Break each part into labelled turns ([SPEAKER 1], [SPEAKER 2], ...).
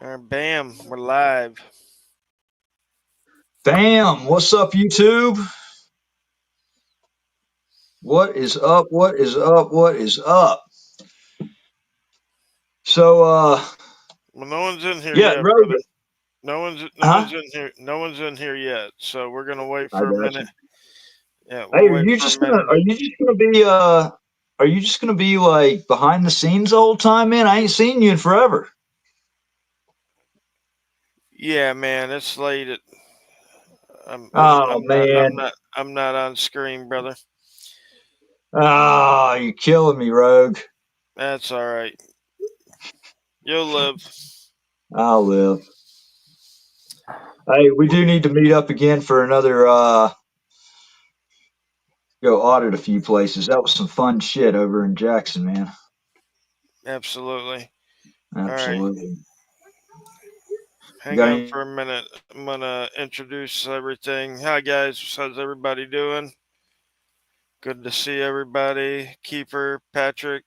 [SPEAKER 1] All right, bam, we're live.
[SPEAKER 2] Bam! What's up, YouTube? What is up? What is up? What is up? So,
[SPEAKER 1] Well, no one's in here
[SPEAKER 2] yeah,
[SPEAKER 1] yet,
[SPEAKER 2] Rogue.
[SPEAKER 1] brother. No one's
[SPEAKER 2] Huh?
[SPEAKER 1] in here. No one's in here yet. So we're gonna wait
[SPEAKER 2] I
[SPEAKER 1] for a
[SPEAKER 2] got
[SPEAKER 1] minute.
[SPEAKER 2] you.
[SPEAKER 1] Yeah,
[SPEAKER 2] Hey,
[SPEAKER 1] we'll wait for a minute.
[SPEAKER 2] are you just gonna be like behind the scenes the whole time, man? I ain't seen you in forever.
[SPEAKER 1] Yeah, man, it's late.
[SPEAKER 2] Oh
[SPEAKER 1] I'm not. I'm
[SPEAKER 2] man.
[SPEAKER 1] not. I'm not on screen, brother.
[SPEAKER 2] Ah, you're killing me, Rogue.
[SPEAKER 1] That's all right. You'll live.
[SPEAKER 2] I'll live. Hey, we do need to meet up again for another go audit a few places. That was some fun shit over in Jackson, man.
[SPEAKER 1] Absolutely. All right.
[SPEAKER 2] Absolutely. You
[SPEAKER 1] Hang
[SPEAKER 2] got
[SPEAKER 1] on
[SPEAKER 2] any?
[SPEAKER 1] for a minute. I'm gonna introduce everything. Hi guys. How's everybody doing? Good to see everybody. Keeper, Patrick,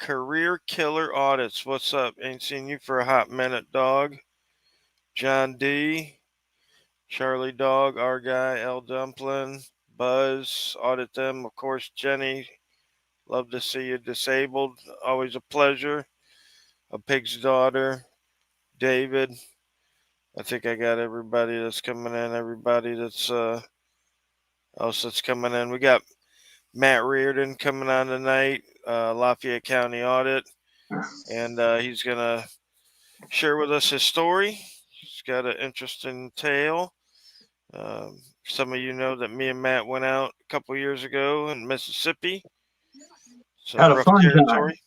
[SPEAKER 1] Career Killer Audits. What's up? Ain't seen you for a hot minute, dog. John D. Charlie Dog, our guy, L Dumplin, Buzz, audit them. Of course, Jenny. Love to see you disabled. Always a pleasure. A pig's daughter. David. I think I got everybody that's coming in. Everybody that's else that's coming in. We got Matt Reardon coming on tonight. Lafayette County Audit, and he's gonna share with us his story. He's got an interesting tale. Some of you know that me and Matt went out a couple years ago in Mississippi. Some
[SPEAKER 2] Had a
[SPEAKER 1] rough
[SPEAKER 2] fun time.
[SPEAKER 1] territory.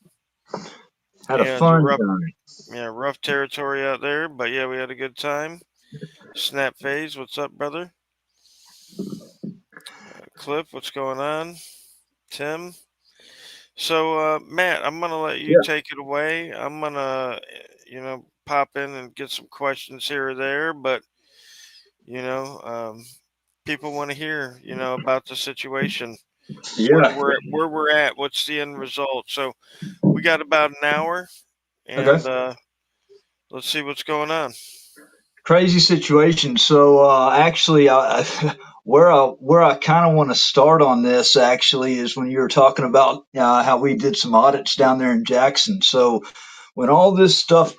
[SPEAKER 2] Had a
[SPEAKER 1] Yeah, it's a
[SPEAKER 2] fun
[SPEAKER 1] rough,
[SPEAKER 2] time.
[SPEAKER 1] yeah, rough territory out there. But yeah, we had a good time. Snap Phase, what's up, brother? Cliff, what's going on? Tim. So, Matt, I'm gonna let you
[SPEAKER 2] Yeah.
[SPEAKER 1] take it away. I'm gonna, pop in and get some questions here or there. But you know, people want to hear, about the situation,
[SPEAKER 2] Yeah.
[SPEAKER 1] where we're at, what's the end result. So we got about an hour,
[SPEAKER 2] Okay.
[SPEAKER 1] and let's see what's going on.
[SPEAKER 2] Crazy situation. So actually, where I kind of want to start on this actually is when you were talking about how we did some audits down there in Jackson. So when all this stuff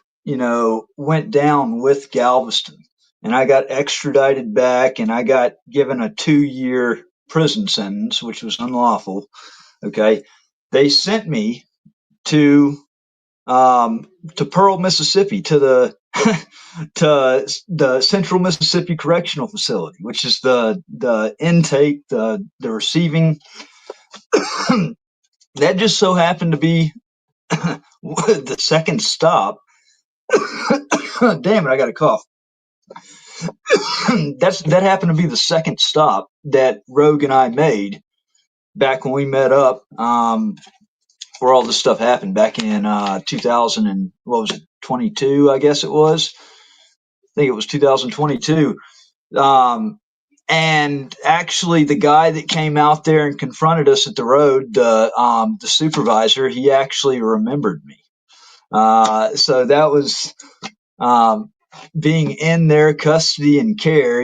[SPEAKER 2] went down with Galveston, and I got extradited back, and I got given a 2-year prison sentence, which was unlawful. Okay, they sent me to to Pearl, Mississippi, to the to the Central Mississippi Correctional Facility, which is the intake, the receiving. That just so happened to be the second stop. Damn it, I got a cough. That happened to be the second stop that Rogue and I made back when we met up. Where all this stuff happened back in 2000 and what was it, 22? I guess it was. I think it was 2022. Um, and actually, the guy that came out there and confronted us at the road, the supervisor, he actually remembered me. So that was um, being in their custody and care.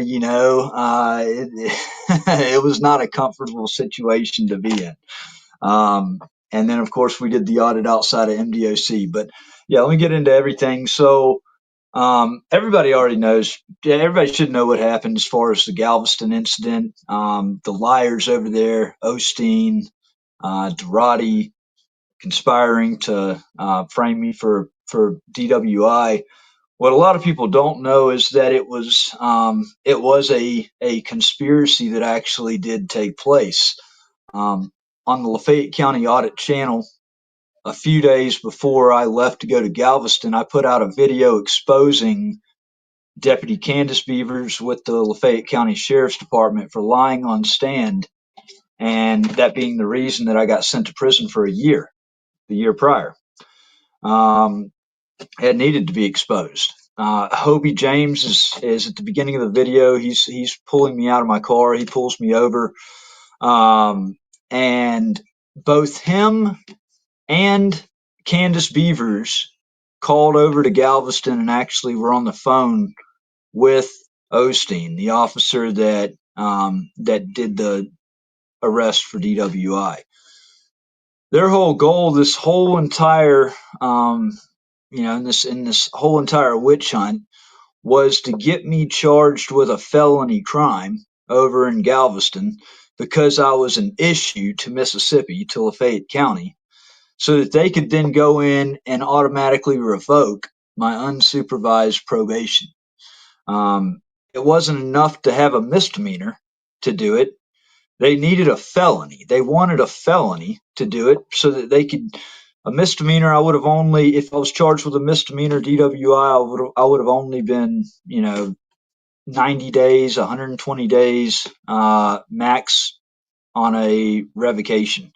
[SPEAKER 2] It was not a comfortable situation to be in. Um, and then, of course, we did the audit outside of MDOC. But yeah, let me get into everything. So everybody already knows. Yeah, everybody should know what happened as far as the Galveston incident. The liars over there, Osteen, Durati, conspiring to frame me for DWI. What a lot of people don't know is that it was a conspiracy that actually did take place. On the Lafayette County Audit Channel, a few days before I left to go to Galveston, I put out a video exposing Deputy Candace Beavers with the Lafayette County Sheriff's Department for lying on stand, and that being the reason that I got sent to prison for a year, the year prior. Um, it needed to be exposed. Hobie James is at the beginning of the video. He's pulling me out of my car. He pulls me over, and both him and Candace Beavers called over to Galveston and actually were on the phone with Osteen, the officer that did the arrest for DWI. Their whole goal, this whole entire in this whole entire witch hunt, was to get me charged with a felony crime over in Galveston because I was an issue to Mississippi, to Lafayette County, so that they could then go in and automatically revoke my unsupervised probation. It wasn't enough to have a misdemeanor to do it. They needed a felony. They wanted a felony to do it so that they could. A misdemeanor, I would have only, if I was charged with a misdemeanor DWI, I would have only been, 90 days, 120 days max on a revocation.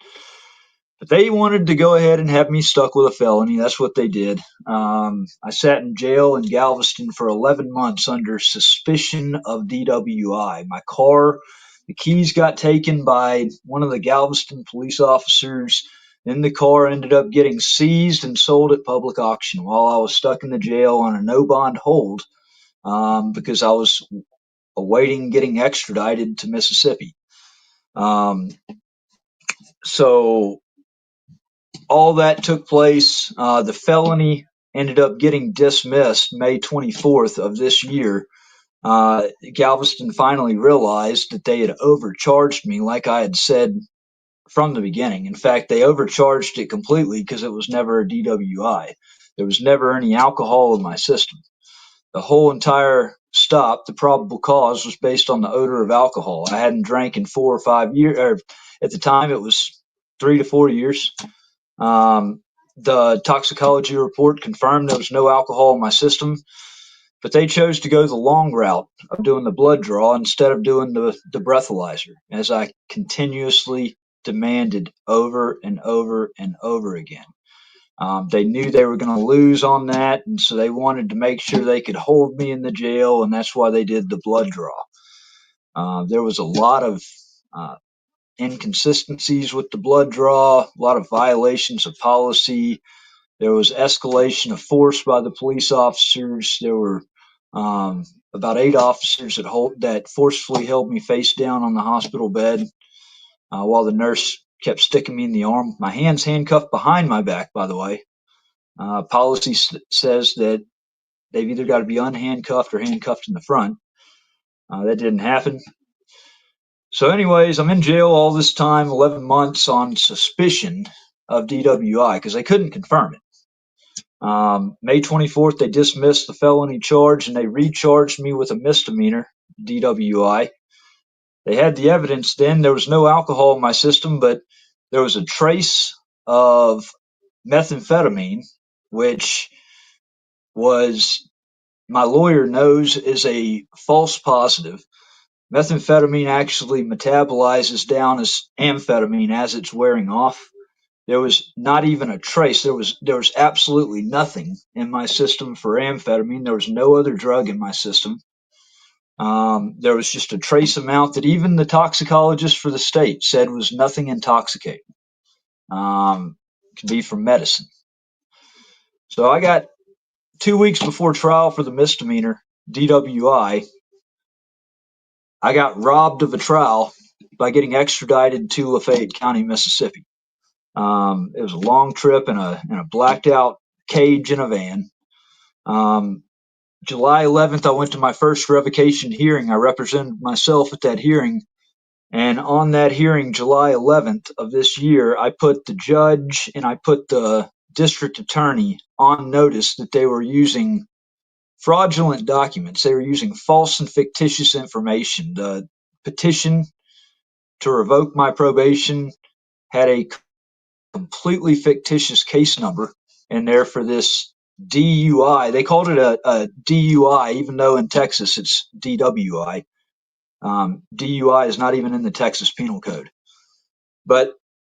[SPEAKER 2] But they wanted to go ahead and have me stuck with a felony. That's what they did. I sat in jail in Galveston for 11 months under suspicion of DWI. My car, the keys got taken by one of the Galveston police officers. Then the car ended up getting seized and sold at public auction while I was stuck in the jail on a no bond hold because I was awaiting getting extradited to Mississippi. So all that took place. The felony ended up getting dismissed May 24th of this year. Galveston finally realized that they had overcharged me, like I had said from the beginning. In fact, they overcharged it completely because it was never a DWI. There was never any alcohol in my system. The whole entire stop, the probable cause, was based on the odor of alcohol. I hadn't drank in 4 or 5 years, or at the time it was 3 to 4 years. The toxicology report confirmed there was no alcohol in my system, but they chose to go the long route of doing the blood draw instead of doing the breathalyzer, as I continuously demanded over and over and over again. They knew they were going to lose on that, and so they wanted to make sure they could hold me in the jail, and that's why they did the blood draw. There was a lot of inconsistencies with the blood draw, a lot of violations of policy. There was escalation of force by the police officers. There were about 8 officers that forcefully held me face down on the hospital bed while the nurse kept sticking me in the arm. My hands handcuffed behind my back, by the way. Policy says that they've either got to be unhandcuffed or handcuffed in the front. That didn't happen. So anyways, I'm in jail all this time, 11 months on suspicion of DWI because they couldn't confirm it. May 24th, they dismissed the felony charge and they recharged me with a misdemeanor DWI. They had the evidence then. There was no alcohol in my system, but there was a trace of methamphetamine, which was, my lawyer knows, is a false positive. Methamphetamine actually metabolizes down as amphetamine as it's wearing off. There was not even a trace. There was absolutely nothing in my system for amphetamine. There was no other drug in my system. There was just a trace amount that even the toxicologist for the state said was nothing intoxicating. Could be from medicine. So I got 2 weeks before trial for the misdemeanor DWI. I got robbed of a trial by getting extradited to Lafayette County, Mississippi. It was a long trip in a blacked out cage in a van. July 11th, I went to my first revocation hearing. I represented myself at that hearing. And on that hearing, July 11th of this year, I put the judge and I put the district attorney on notice that they were using fraudulent documents. They were using false and fictitious information. The petition to revoke my probation had a completely fictitious case number in there for this DUI. They called it a DUI, even though in Texas it's DWI. DUI is not even in the Texas Penal Code. But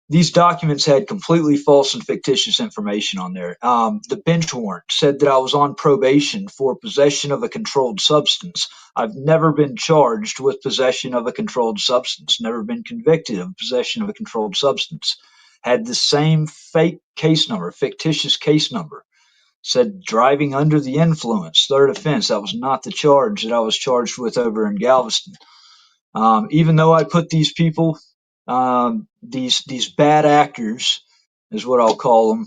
[SPEAKER 2] these documents had completely false and fictitious information on there. The bench warrant said that I was on probation for possession of a controlled substance. I've never been charged with possession of a controlled substance, never been convicted of possession of a controlled substance. Had the same fake case number, fictitious case number. Said driving under the influence, third offense. That was not the charge that I was charged with over in Galveston. Even though I put these people, these bad actors, is what I'll call them,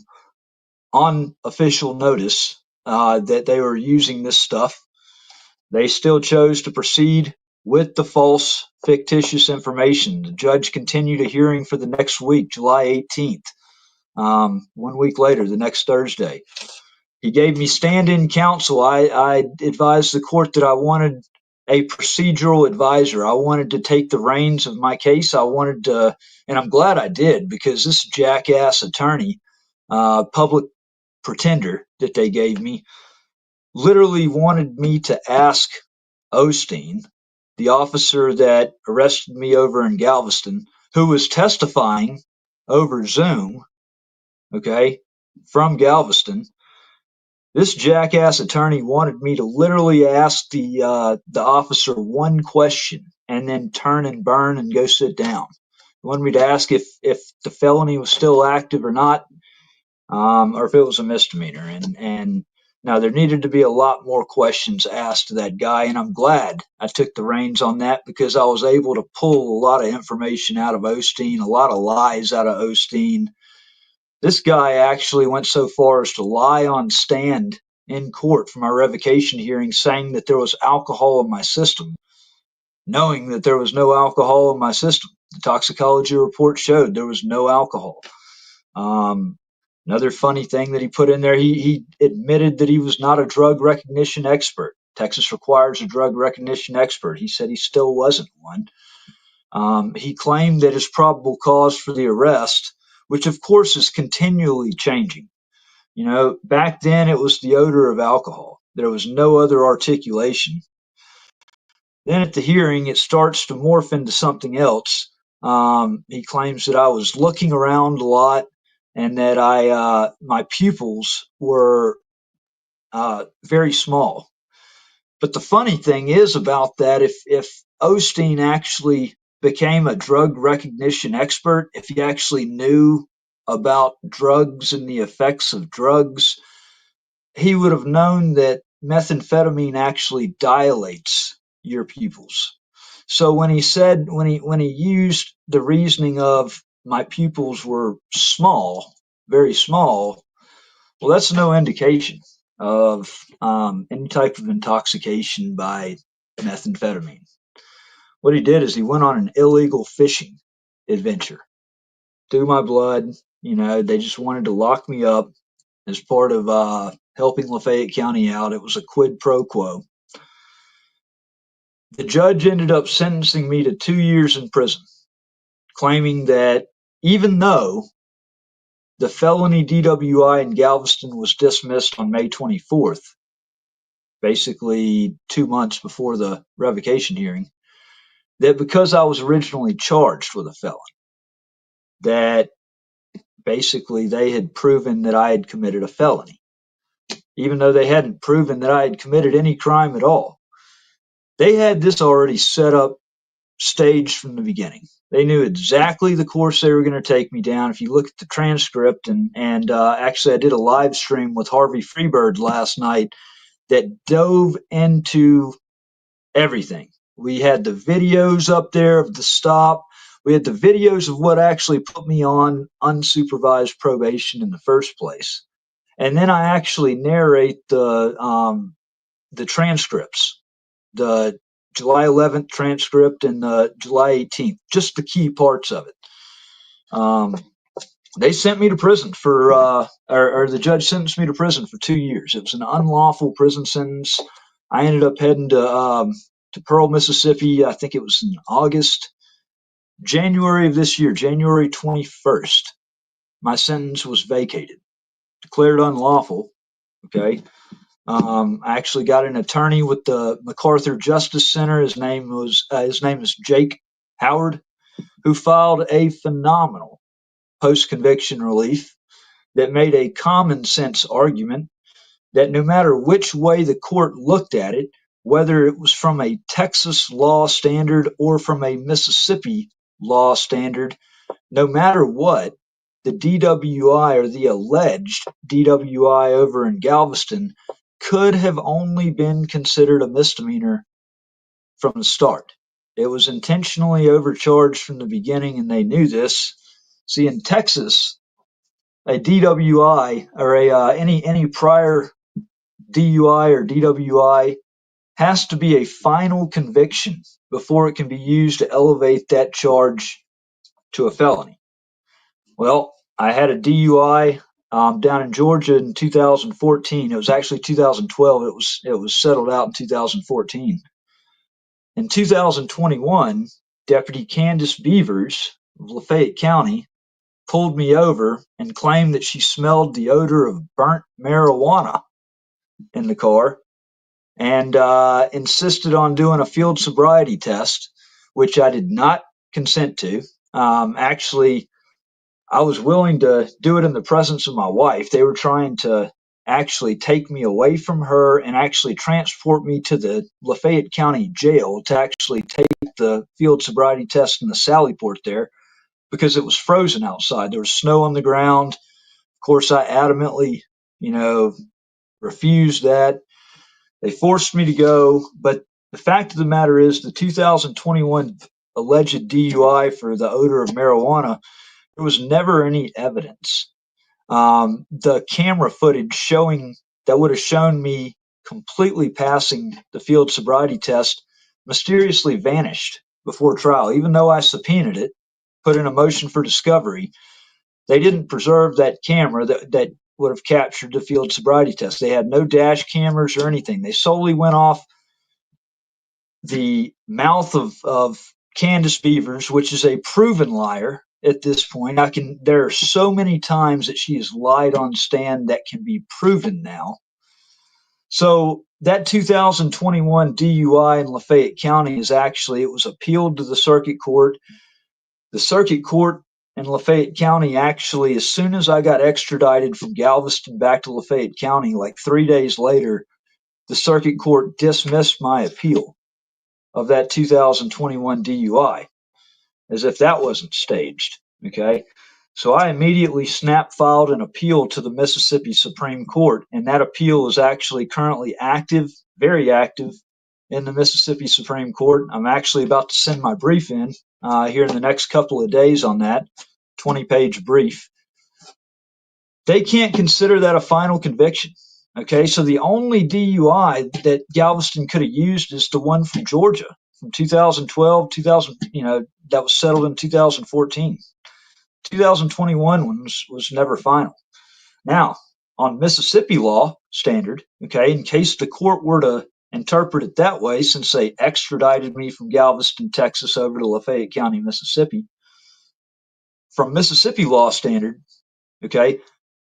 [SPEAKER 2] on official notice that they were using this stuff, they still chose to proceed with the false, fictitious information. The judge continued a hearing for the next week, July 18th. 1 week later, the next Thursday. He gave me stand-in counsel. I advised the court that I wanted a procedural advisor. I wanted to take the reins of my case. I wanted to, and I'm glad I did, because this jackass attorney, public pretender that they gave me, literally wanted me to ask Osteen, the officer that arrested me over in Galveston, who was testifying over Zoom, okay, from Galveston. This jackass attorney wanted me to literally ask the officer one question and then turn and burn and go sit down. He wanted me to ask if the felony was still active or not, or if it was a misdemeanor. And now there needed to be a lot more questions asked to that guy, and I'm glad I took the reins on that, because I was able to pull a lot of information out of Osteen, a lot of lies out of Osteen. This guy actually went so far as to lie on stand in court for my revocation hearing, saying that there was alcohol in my system, knowing that there was no alcohol in my system. The toxicology report showed there was no alcohol. Another funny thing that he put in there, he admitted that he was not a drug recognition expert. Texas requires a drug recognition expert. He said he still wasn't one. He claimed that his probable cause for the arrest, which of course is continually changing. You know, back then it was the odor of alcohol. There was no other articulation. Then at the hearing, it starts to morph into something else. He claims that I was looking around a lot, and that my pupils were very small. But the funny thing is about that, if Osteen actually became a drug recognition expert, if he actually knew about drugs and the effects of drugs, he would have known that methamphetamine actually dilates your pupils. So when he used the reasoning of my pupils were small, very small, well, that's no indication of any type of intoxication by methamphetamine. What he did is he went on an illegal fishing adventure through my blood. You know, they just wanted to lock me up as part of helping Lafayette County out. It was a quid pro quo. The judge ended up sentencing me to 2 years in prison, claiming that even though the felony DWI in Galveston was dismissed on May 24th, basically 2 months before the revocation hearing, that because I was originally charged with a felony, that basically they had proven that I had committed a felony, even though they hadn't proven that I had committed any crime at all. They had this already set up, staged from the beginning. They knew exactly the course they were going to take me down. If you look at the transcript, and actually I did a live stream with Harvey Freebird last night that dove into everything. We had the videos up there of the stop. We had the videos of what actually put me on unsupervised probation in the first place. And then I actually narrate the transcripts, the July 11th transcript and the July 18th, just the key parts of it. They sent me to prison or the judge sentenced me to prison for 2 years. It was an unlawful prison sentence. I ended up heading to Pearl, Mississippi. I think it was in August, January of this year, January 21st. My sentence was vacated, declared unlawful. Okay. I actually got an attorney with the MacArthur Justice Center. His name is Jake Howard, who filed a phenomenal post-conviction relief that made a common sense argument that no matter which way the court looked at it, whether it was from a Texas law standard or from a Mississippi law standard, no matter what, the DWI, or the alleged DWI over in Galveston, could have only been considered a misdemeanor from the start. It was intentionally overcharged from the beginning, and they knew this. See, in Texas, a DWI, or any prior DUI or DWI, has to be a final conviction before it can be used to elevate that charge to a felony. Well, I had a DUI down in Georgia in 2014. It was actually 2012. It was settled out in 2014. In 2021, Deputy Candace Beavers of Lafayette County pulled me over and claimed that she smelled the odor of burnt marijuana in the car, and insisted on doing a field sobriety test, which I did not consent to. Actually, I was willing to do it in the presence of my wife. They were trying to actually take me away from her and actually transport me to the Lafayette County Jail to actually take the field sobriety test in the Sallyport there, because it was frozen outside. There was snow on the ground. Of course, I adamantly, refused that. They forced me to go, but the fact of the matter is, the 2021 alleged DUI for the odor of marijuana, there was never any evidence. The camera footage showing that would have shown me completely passing the field sobriety test mysteriously vanished before trial. Even though I subpoenaed it, put in a motion for discovery, they didn't preserve that camera that would have captured the field sobriety test. They had no dash cameras or anything. They solely went off the mouth of Candace Beavers, which is a proven liar at this point. There are so many times that she has lied on stand that can be proven now. So that 2021 DUI in Lafayette County it was appealed to the circuit court. The circuit court in Lafayette County, actually, as soon as I got extradited from Galveston back to Lafayette County, like 3 days later, the circuit court dismissed my appeal of that 2021 DUI, as if that wasn't staged. Okay. So I immediately snap filed an appeal to the Mississippi Supreme Court, and that appeal is actually currently active, very active, in the Mississippi Supreme Court. I'm actually about to send my brief in here in the next couple of days on that 20-page brief. They can't consider that a final conviction. Okay, so the only DUI that Galveston could have used is the one from Georgia from 2012, 2000, that was settled in 2014. 2021 one was never final. Now, on Mississippi law standard, okay, in case the court were to interpret it that way, since they extradited me from Galveston, Texas over to Lafayette County, Mississippi, from Mississippi law standard, okay,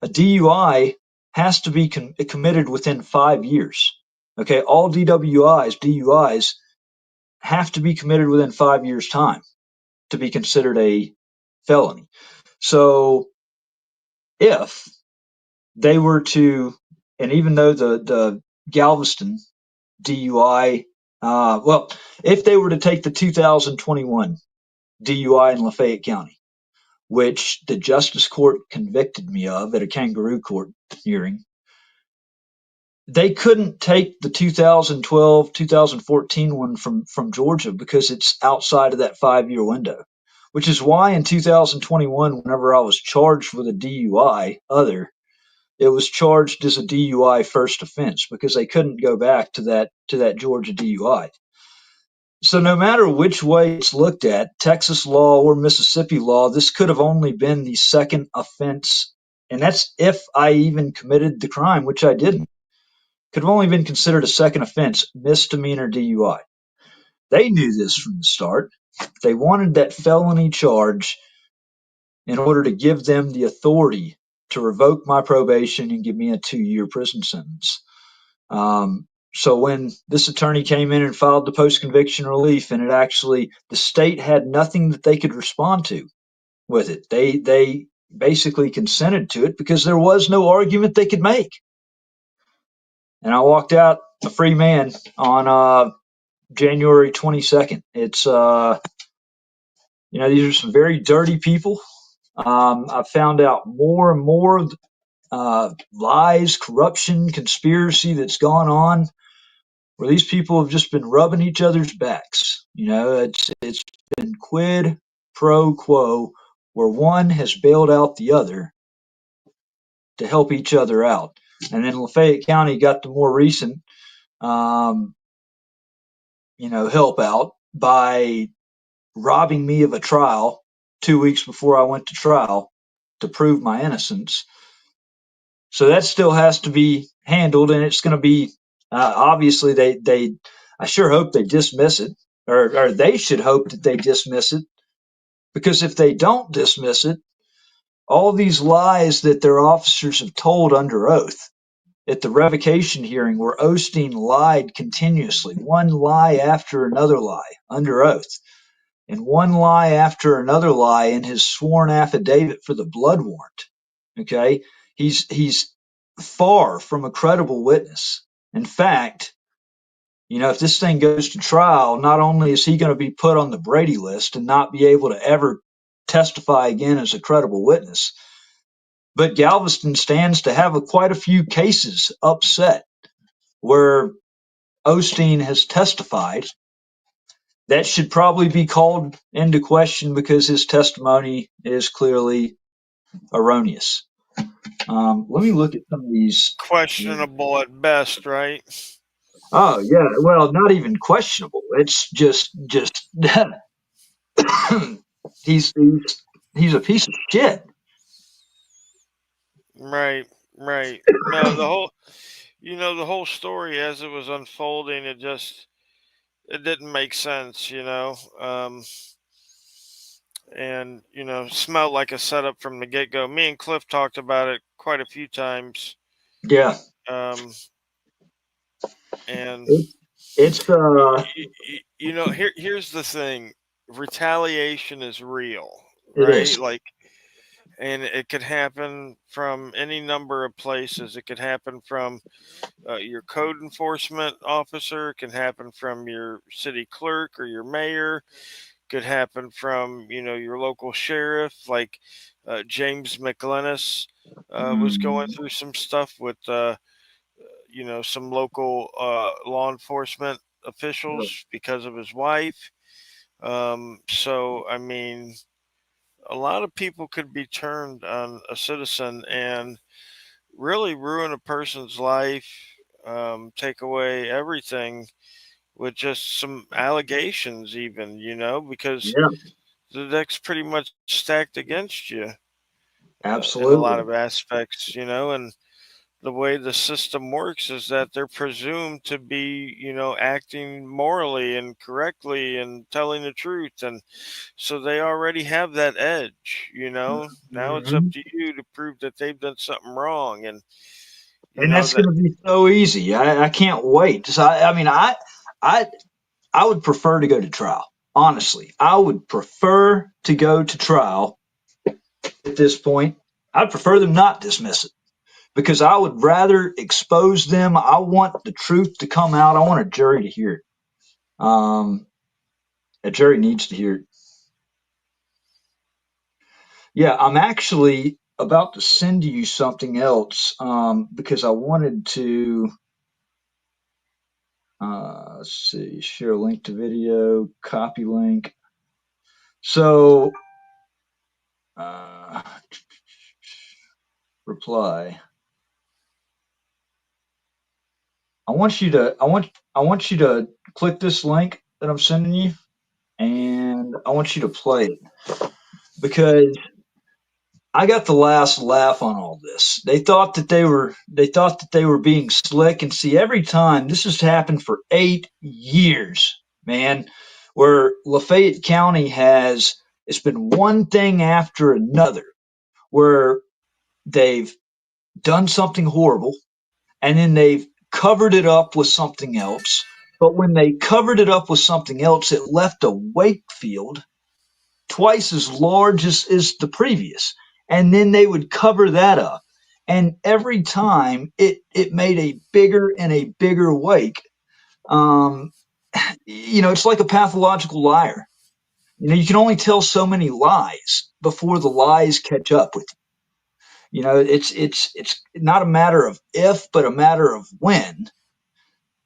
[SPEAKER 2] a DUI has to be committed within 5 years. Okay, all DUIs have to be committed within 5 years' time to be considered a felony. So if they were to, and even though the Galveston DUI, if they were to take the 2021 DUI in Lafayette County, which the Justice Court convicted me of at a kangaroo court hearing, they couldn't take the 2012, 2014 one from Georgia because it's outside of that 5-year window, which is why in 2021, whenever I was charged with a DUI it was charged as a DUI first offense because they couldn't go back to that Georgia DUI. So no matter which way it's looked at, Texas law or Mississippi law, this could have only been the second offense, and that's if I even committed the crime, which I didn't. Could have only been considered a second offense, misdemeanor DUI. They knew this from the start. They wanted that felony charge in order to give them the authority to revoke my probation and give me a 2-year prison sentence. So when this attorney came in and filed the post-conviction relief, and the state had nothing that they could respond to with it. They basically consented to it because there was no argument they could make. And I walked out a free man on January 22nd. It's these are some very dirty people. I found out more and more lies, corruption, conspiracy that's gone on, where these people have just been rubbing each other's backs. It's been quid pro quo, where one has bailed out the other to help each other out. And then Lafayette County got the more recent, um, help out by robbing me of a trial 2 weeks before I went to trial to prove my innocence. So that still has to be handled, and it's going to be obviously they. I sure hope they dismiss it, or they should hope that they dismiss it, because if they don't dismiss it, all these lies that their officers have told under oath at the revocation hearing, where Osteen lied continuously, one lie after another lie under oath, and one lie after another lie in his sworn affidavit for the blood warrant. Okay, he's far from a credible witness. In fact, if this thing goes to trial, not only is he going to be put on the Brady list and not be able to ever testify again as a credible witness, but Galveston stands to have quite a few cases upset where Osteen has testified that should probably be called into question because his testimony is clearly erroneous. Let me look at some of these.
[SPEAKER 1] Questionable at best, right?
[SPEAKER 2] Oh yeah, well, not even questionable. It's just he's he's a piece of shit.
[SPEAKER 1] Right, right. No, the whole story as it was unfolding, it didn't make sense, and smelled like a setup from the get go. Me and Cliff talked about it quite a few times,
[SPEAKER 2] Yeah,
[SPEAKER 1] um, and
[SPEAKER 2] it, it's
[SPEAKER 1] here's the thing: retaliation is real,
[SPEAKER 2] it is.
[SPEAKER 1] right? Like, and it could happen from any number of places. It could happen from your code enforcement officer. It can happen from your city clerk or your mayor. Could happen from your local sheriff, like James McLennis was going
[SPEAKER 2] Mm,
[SPEAKER 1] through some stuff with some local law enforcement officials because of his wife. So I mean, a lot of people could be turned on a citizen and really ruin a person's life, take away everything with just some allegations, even, because
[SPEAKER 2] yeah,
[SPEAKER 1] the deck's pretty much stacked against you in a lot
[SPEAKER 2] absolutely.
[SPEAKER 1] of aspects, and the way the system works is that they're presumed to be, acting morally and correctly and telling the truth. And so they already have that edge. Now it's up
[SPEAKER 2] Mhm.
[SPEAKER 1] to you to prove that they've done something wrong. And,
[SPEAKER 2] And that's
[SPEAKER 1] that
[SPEAKER 2] going to be so easy. I can't wait. So I mean, I I would prefer to go to trial. Honestly, I would prefer to go to trial at this point. I'd prefer them not dismiss it because I would rather expose them. I want the truth to come out. I want a jury to hear it. Um, a jury needs to hear it. Yeah, I'm actually about to send you something else because I wanted to. Let's see, share a link to video, copy link. So, uh, reply. I want you to click this link that I'm sending you, and I want you to play it because I got the last laugh on all this. They thought that they were being slick, and see, every time this has happened for 8 years, man, where Lafayette County has it's been one thing after another where they've done something horrible and then they've covered it up with something else. But when they covered it up with something else, it left a wake field twice as large as the previous. And then they would cover that up. And every time it made a bigger and a bigger wake. Um, it's like a pathological liar. You can only tell so many lies before the lies catch up with you. It's not a matter of if, but a matter of when.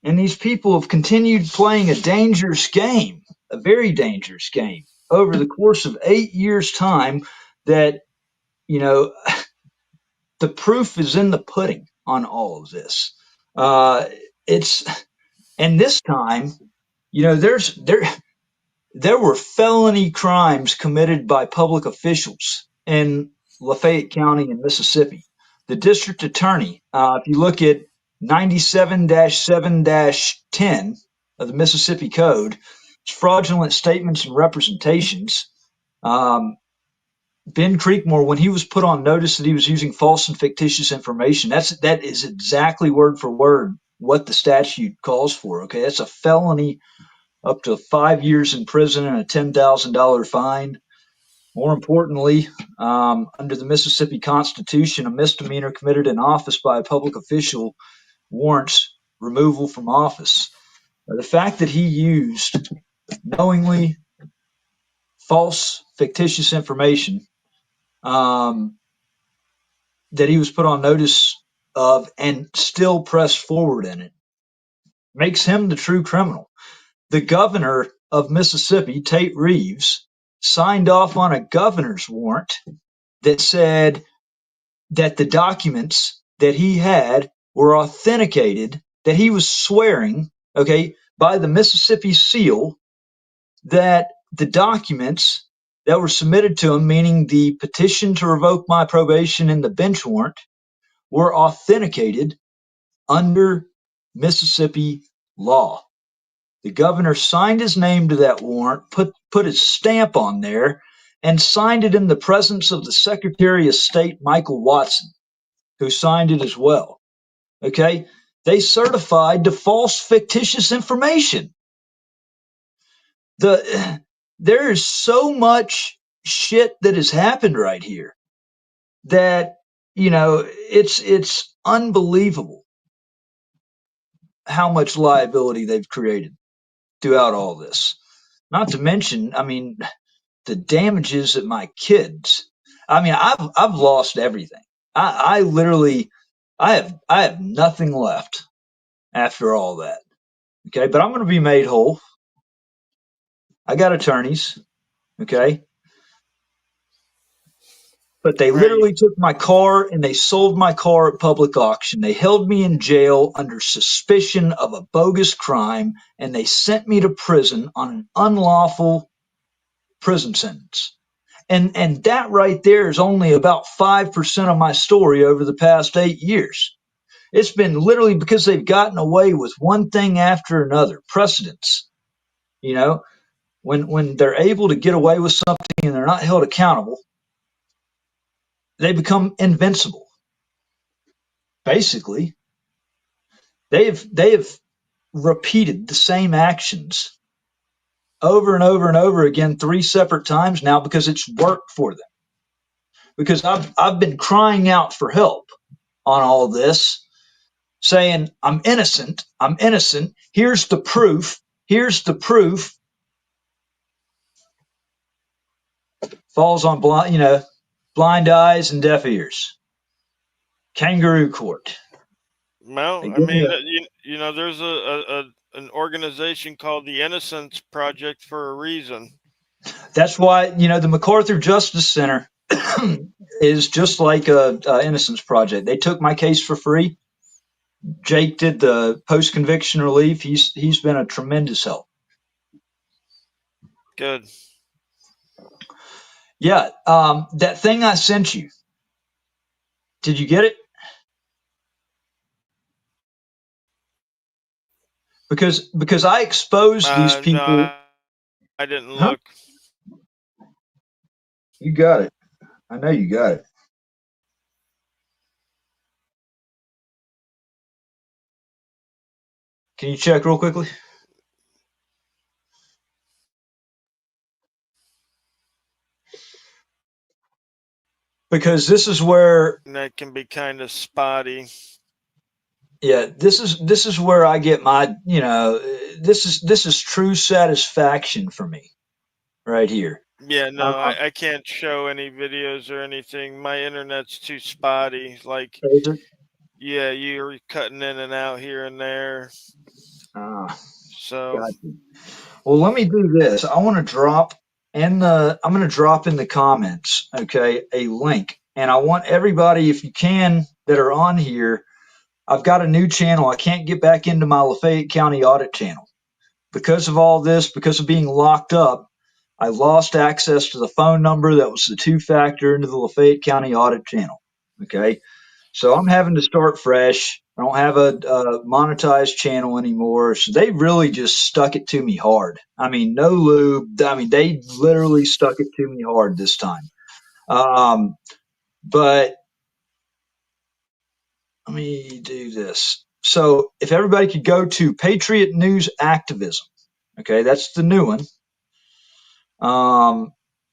[SPEAKER 2] And these people have continued playing a dangerous game, a very dangerous game, over the course of 8 years' time. That you know, the proof is in the pudding on all of this. Uh, it's and this time, there were felony crimes committed by public officials in Lafayette County in Mississippi. The district attorney, if you look at 97-7-10 of the Mississippi Code, it's fraudulent statements and representations. Um, Ben Creekmore, when he was put on notice that he was using false and fictitious information, that is exactly word for word what the statute calls for. Okay, that's a felony, up to 5 years in prison and a $10,000 fine. More importantly, under the Mississippi Constitution, a misdemeanor committed in office by a public official warrants removal from office. The fact that he used knowingly false, fictitious information, um, that he was put on notice of and still pressed forward in it, makes him the true criminal. The governor of Mississippi, Tate Reeves, signed off on a governor's warrant that said that the documents that he had were authenticated, that he was swearing, okay, by the Mississippi seal, that the documents that were submitted to him, meaning the petition to revoke my probation and the bench warrant, were authenticated under Mississippi law. The governor signed his name to that warrant, put his stamp on there, and signed it in the presence of the Secretary of State, Michael Watson, who signed it as well. Okay? They certified the false, fictitious information. There is so much shit that has happened right here that, it's unbelievable how much liability they've created throughout all this. Not to mention, the damages that my kids. I've lost everything. I literally, I have nothing left after all that. Okay, but I'm going to be made whole. I got attorneys. Okay, but they
[SPEAKER 1] Right.
[SPEAKER 2] literally took my car and they sold my car at public auction. They held me in jail under suspicion of a bogus crime, and they sent me to prison on an unlawful prison sentence. And that right there is only about 5% of my story over the past 8 years. It's been literally because they've gotten away with one thing after another, precedents. You know, when they're able to get away with something and they're not held accountable, they become invincible. Basically, they have repeated the same actions over and over and over again 3 separate times now because it's worked for them. Because I've been crying out for help on all this, saying, I'm innocent. I'm innocent. Here's the proof. Here's the proof. Falls on blind eyes and deaf ears. Kangaroo court.
[SPEAKER 1] Well,
[SPEAKER 2] They
[SPEAKER 1] I
[SPEAKER 2] give me
[SPEAKER 1] mean,
[SPEAKER 2] a,
[SPEAKER 1] there's an organization called the Innocence Project for a reason.
[SPEAKER 2] that's why, the MacArthur Justice Center is just like a Innocence Project. They took my case for free. Jake did the post conviction relief. He's been a tremendous help.
[SPEAKER 1] Good.
[SPEAKER 2] Yeah, that thing I sent you. Did you get it? Because I exposed these people.
[SPEAKER 1] No, I didn't
[SPEAKER 2] Huh?
[SPEAKER 1] look.
[SPEAKER 2] You got it. I know you got it. Can you check real quickly? Because this is where,
[SPEAKER 1] That can be kind of spotty.
[SPEAKER 2] yeah, this is where I get my, this is true satisfaction for me. right here.
[SPEAKER 1] Yeah, no,
[SPEAKER 2] Uh,
[SPEAKER 1] I can't show any videos or anything. My internet's too spotty. Like,
[SPEAKER 2] is it?
[SPEAKER 1] yeah, you're cutting in and out here and there.
[SPEAKER 2] Uh,
[SPEAKER 1] So,
[SPEAKER 2] Gotcha. Well, let me do this. I want to drop I'm going to drop in the comments, okay, a link. And I want everybody, if you can, that are on here. I've got a new channel. I can't get back into my Lafayette County audit channel. Because of all this, because of being locked up, I lost access to the phone number that was the two factor into the Lafayette County audit channel. Okay. So I'm having to start fresh. I don't have a monetized channel anymore. So they really just stuck it to me hard. I mean, no lube. I mean, they literally stuck it to me hard this time. But let me do this. So if everybody could go to Patriot News Activism, okay, that's the new one.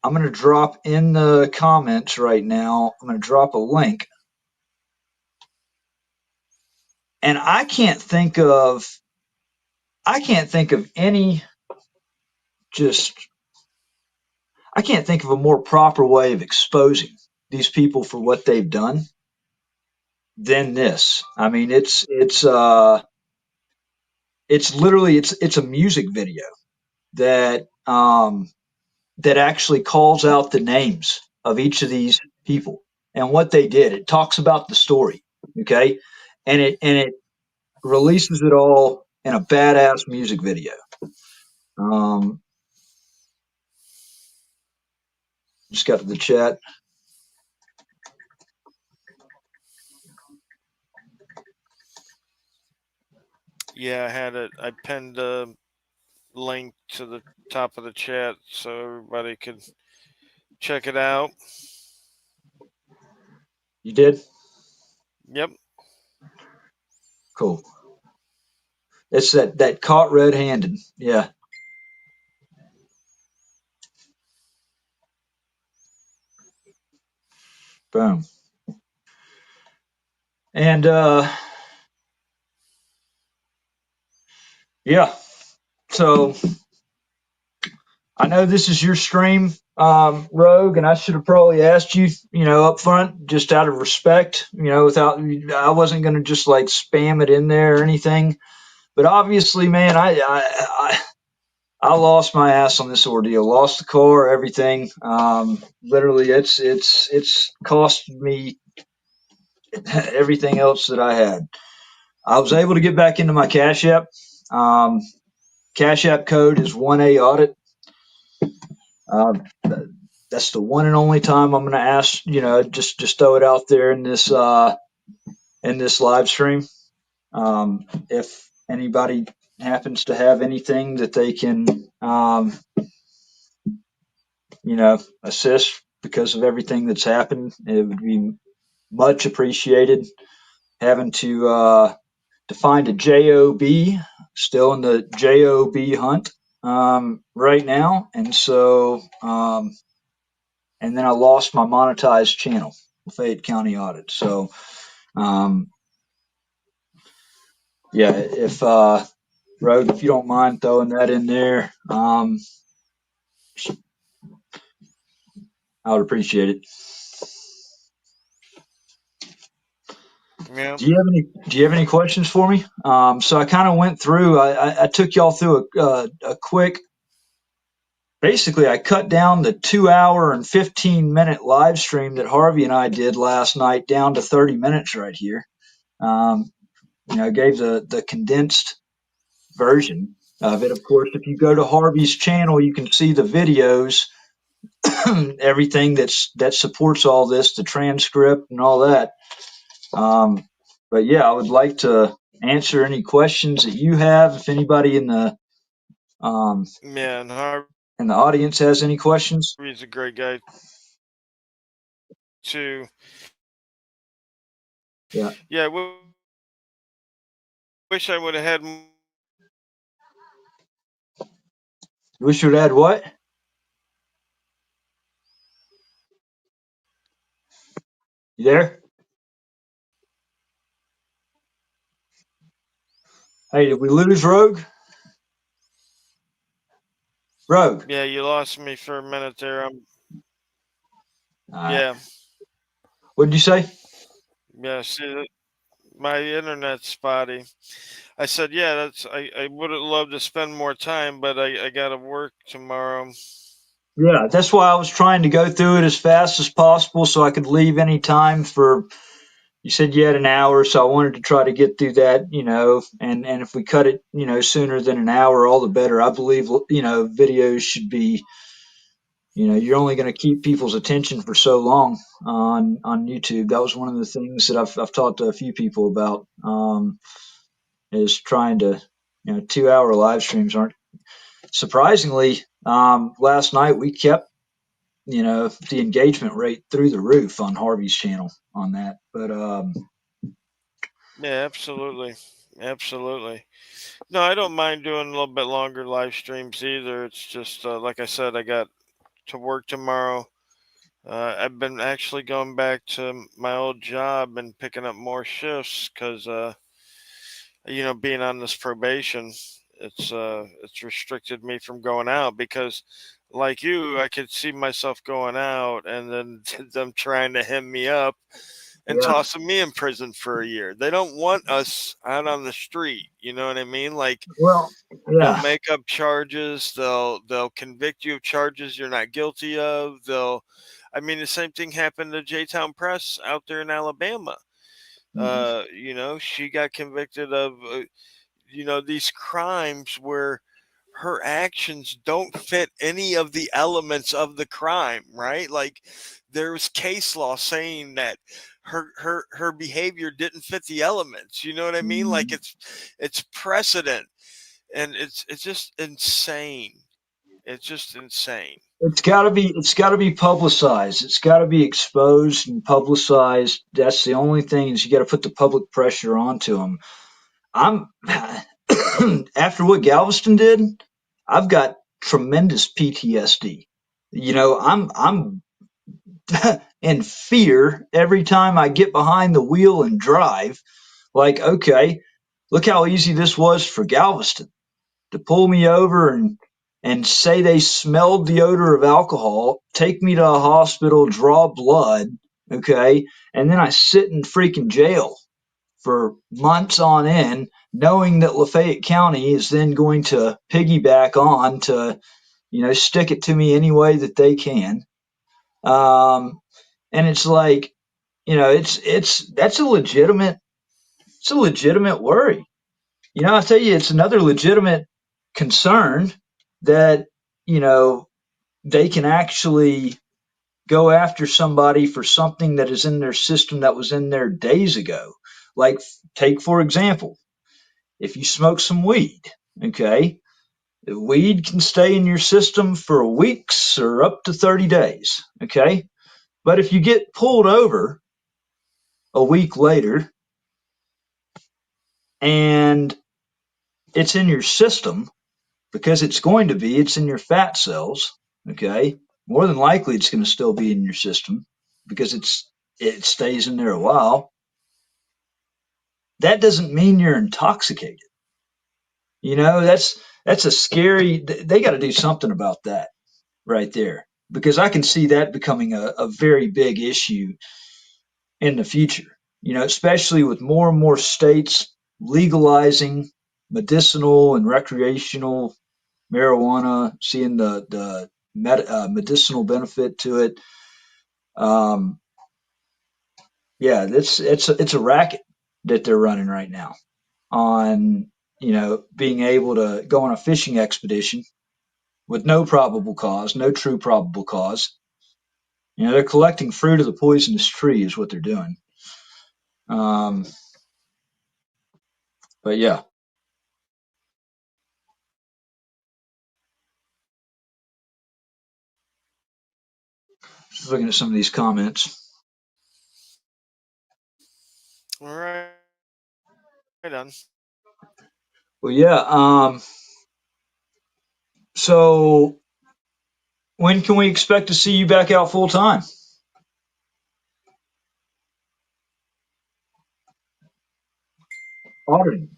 [SPEAKER 2] I'm going to drop in the comments right now. I'm going to drop a link. And I can't think of any just I can't think of a more proper way of exposing these people for what they've done than this. I mean, it's literally it's a music video that that actually calls out the names of each of these people and what they did. It talks about the story, okay, and it releases it all in a badass music video. Um, just got to the chat.
[SPEAKER 1] yeah, I pinned a link to the top of the chat so everybody could check it out.
[SPEAKER 2] You did?
[SPEAKER 1] Yep.
[SPEAKER 2] Cool. It's that caught red-handed. Yeah. Boom. And yeah. So I know this is your stream, Rogue, and I should have probably asked you, up front, just out of respect, without I wasn't going to just like spam it in there or anything. But obviously, man, I lost my ass on this ordeal. Lost the car, everything. Literally, it's cost me everything else that I had. I was able to get back into my Cash App. Um, Cash App code is 1A audit. Uh, that's the one and only time I'm going to ask. Just throw it out there in this live stream. If anybody happens to have anything that they can, assist because of everything that's happened, it would be much appreciated. Having to find a job, still in the job hunt right now, and so and then I lost my monetized channel, Fayette County Audit. So um, yeah, if Rogue, if you don't mind throwing that in there, I would appreciate it.
[SPEAKER 1] Yep.
[SPEAKER 2] Do you have any questions for me? So I kind of went through. I took y'all through a quick. Basically, I cut down the 2 hour and 15-minute live stream that Harvey and I did last night down to 30 minutes right here. Um, I gave the condensed version of it. Of course, if you go to Harvey's channel, you can see the videos, everything that supports all this, the transcript and all that. Um, but yeah, I would like to answer any questions that you have. If anybody um,
[SPEAKER 1] Yeah, and
[SPEAKER 2] in the audience has any questions,
[SPEAKER 1] Harvey's a great guy too.
[SPEAKER 2] yeah.
[SPEAKER 1] Yeah, wish I would have had.
[SPEAKER 2] Wish you'd add what? You there? Hey, did we lose Rogue? Rogue.
[SPEAKER 1] Yeah, you lost me for a minute there.
[SPEAKER 2] All right.
[SPEAKER 1] Yeah,
[SPEAKER 2] What did you say?
[SPEAKER 1] yeah. See, my internet's spotty. I said, yeah, I would have loved to spend more time, but I got to work tomorrow.
[SPEAKER 2] Yeah, that's why I was trying to go through it as fast as possible so I could leave any time for. You said you had an hour, so I wanted to try to get through that, and if we cut it, sooner than an hour, all the better. I believe, videos should be, you're only going to keep people's attention for so long on YouTube. That was one of the things that I've talked to a few people about, is trying to, 2 hour live streams aren't surprisingly. Last night we kept, the engagement rate through the roof on Harvey's channel on that, but
[SPEAKER 1] Yeah, absolutely, absolutely. No, I don't mind doing a little bit longer live streams either. It's just like I said, I got to work tomorrow. I've been actually going back to my old job and picking up more shifts because, being on this probation, it's restricted me from going out because, like you, I could see myself going out and then them trying to hem me up and
[SPEAKER 2] yeah,
[SPEAKER 1] tossing me in prison for a year. They don't want us out on the street. You know what I mean? Like
[SPEAKER 2] well,
[SPEAKER 1] they'll
[SPEAKER 2] yeah.
[SPEAKER 1] make up charges. They'll convict you of charges you're not guilty of. I mean, the same thing happened to J Town Press out there in Alabama.
[SPEAKER 2] Mhm.
[SPEAKER 1] She got convicted of these crimes where her actions don't fit any of the elements of the crime, right? Like there's case law saying that her behavior didn't fit the elements. You know what I mean? Like
[SPEAKER 2] Mhm.
[SPEAKER 1] it's precedent, and it's just insane. It's just insane.
[SPEAKER 2] It's got to be publicized. It's got to be exposed and publicized. That's the only thing is you got to put the public pressure onto them. I'm after what Galveston did, I've got tremendous PTSD. I'm in fear every time I get behind the wheel and drive. Like, okay, look how easy this was for Galveston to pull me over and say they smelled the odor of alcohol, take me to a hospital, draw blood, okay, and then I sit in freaking jail for months on end, knowing that Lafayette County is then going to piggyback on to, stick it to me any way that they can. Um, and it's like, it's that's a legitimate worry. I tell you, it's another legitimate concern that, you know, they can actually go after somebody for something that is in their system that was in there days ago. Like, take, for example, if you smoke some weed, okay, the weed can stay in your system for weeks or up to 30 days, okay? But if you get pulled over a week later and it's in your system, because it's in your fat cells, okay? More than likely it's going to still be in your system because it stays in there a while. That doesn't mean you're intoxicated. That's a scary. They got to do something about that right there because I can see that becoming a very big issue in the future. Especially with more and more states legalizing medicinal and recreational marijuana, seeing the medicinal benefit to it. Um, yeah, it's a racket that they're running right now on being able to go on a fishing expedition with no probable cause, no true probable cause. They're collecting fruit of the poisonous tree is what they're doing. Um, but yeah, just looking at some of these comments.
[SPEAKER 1] All right, on.
[SPEAKER 2] Well, yeah. So when can we expect to see you back out full time? Auditing.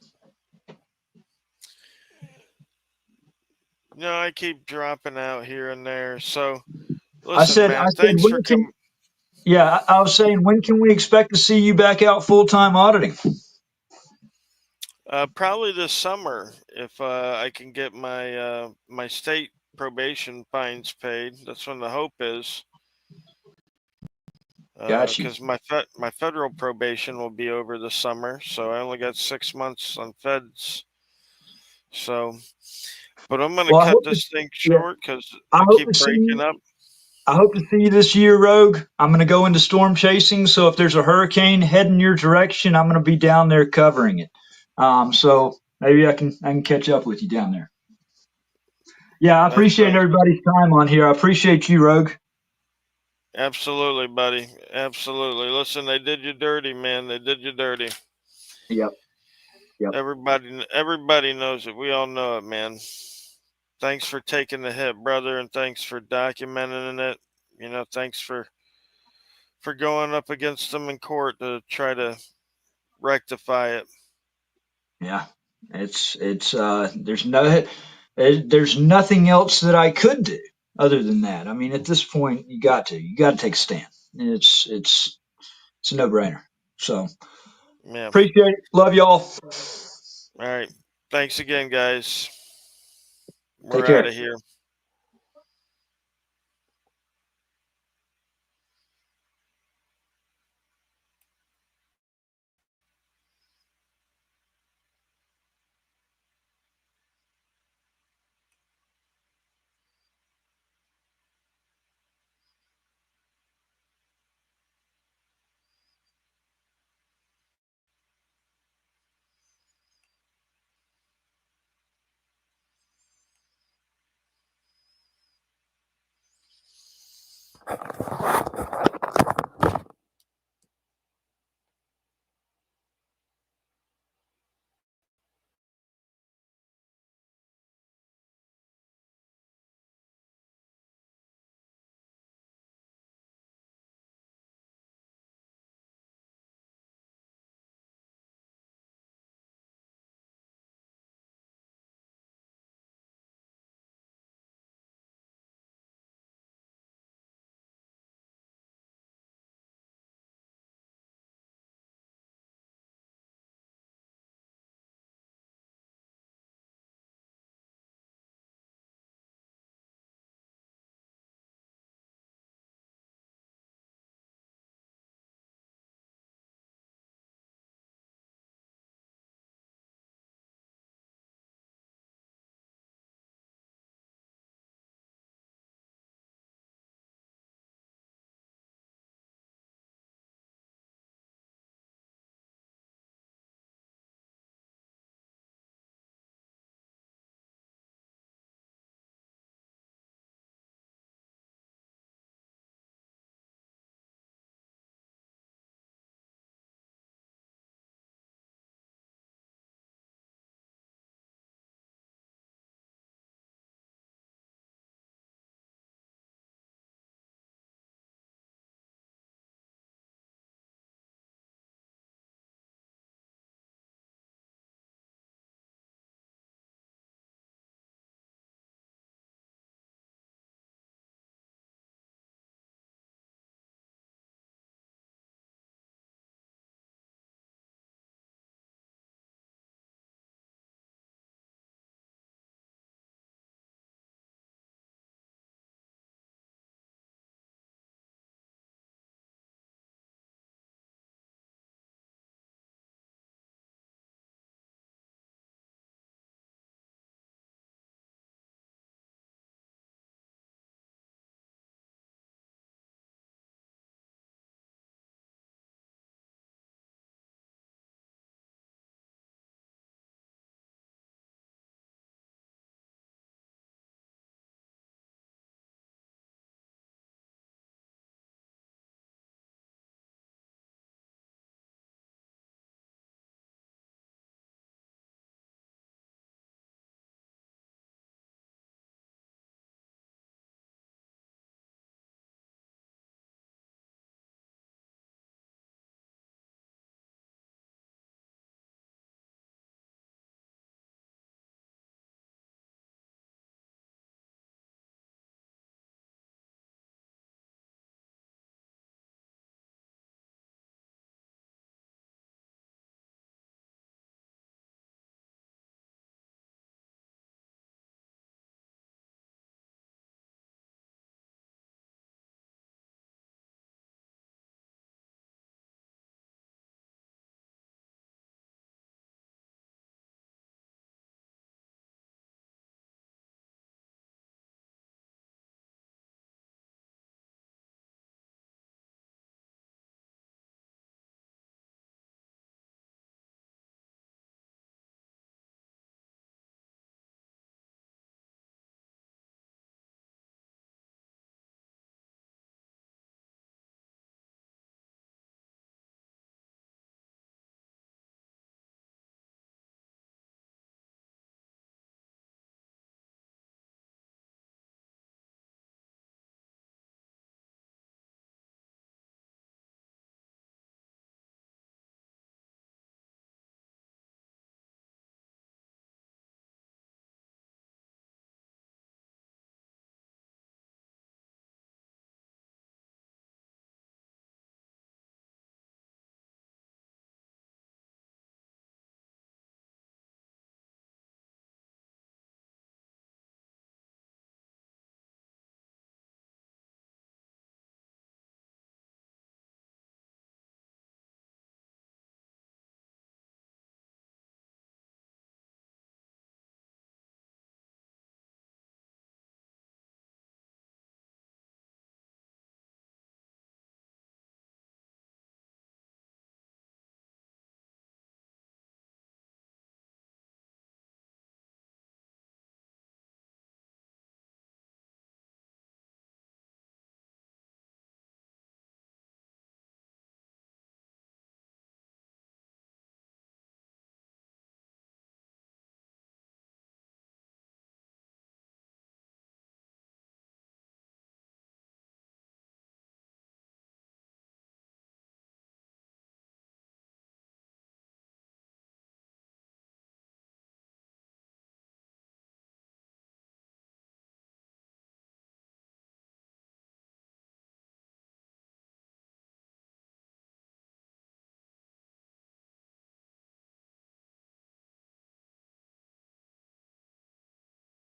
[SPEAKER 1] I keep dropping out here and there. So
[SPEAKER 2] I
[SPEAKER 1] listen,
[SPEAKER 2] said,
[SPEAKER 1] man,
[SPEAKER 2] I said,
[SPEAKER 1] thanks for
[SPEAKER 2] when can?
[SPEAKER 1] coming.
[SPEAKER 2] Yeah, I was saying, when can we expect to see you back out full time auditing?
[SPEAKER 1] Probably this summer if I can get my state probation fines paid. That's when the hope is.
[SPEAKER 2] Got you.
[SPEAKER 1] Because my federal probation will be over this summer, so I only got 6 months on feds. So, but I'm gonna
[SPEAKER 2] Well, I
[SPEAKER 1] cut
[SPEAKER 2] hope to.
[SPEAKER 1] this thing
[SPEAKER 2] Yeah,
[SPEAKER 1] short because
[SPEAKER 2] I
[SPEAKER 1] we
[SPEAKER 2] hope
[SPEAKER 1] keep
[SPEAKER 2] to see
[SPEAKER 1] breaking
[SPEAKER 2] you.
[SPEAKER 1] up.
[SPEAKER 2] I hope to see you this year, Rogue. I'm going to go into storm chasing. So if there's a hurricane heading your direction, I'm going to be down there covering it. So maybe I can catch up with you down there. Yeah, I
[SPEAKER 1] That
[SPEAKER 2] appreciate
[SPEAKER 1] sounds
[SPEAKER 2] everybody's time on here. I appreciate you, Rogue.
[SPEAKER 1] absolutely, buddy. Absolutely. Listen, they did you dirty, man. They did you dirty.
[SPEAKER 2] Yep. Yep.
[SPEAKER 1] Everybody knows it. We all know it, man. Thanks for taking the hit, brother, and thanks for documenting it. Thanks for going up against them in court to try to rectify it.
[SPEAKER 2] Yeah. There's nothing else that I could do other than that. I mean, at this point, you got to take a stand. It's a no brainer. So
[SPEAKER 1] Yeah.
[SPEAKER 2] appreciate it. Love y'all.
[SPEAKER 1] All right. Thanks again, guys.
[SPEAKER 2] Take
[SPEAKER 1] We're out
[SPEAKER 2] care.
[SPEAKER 1] of here.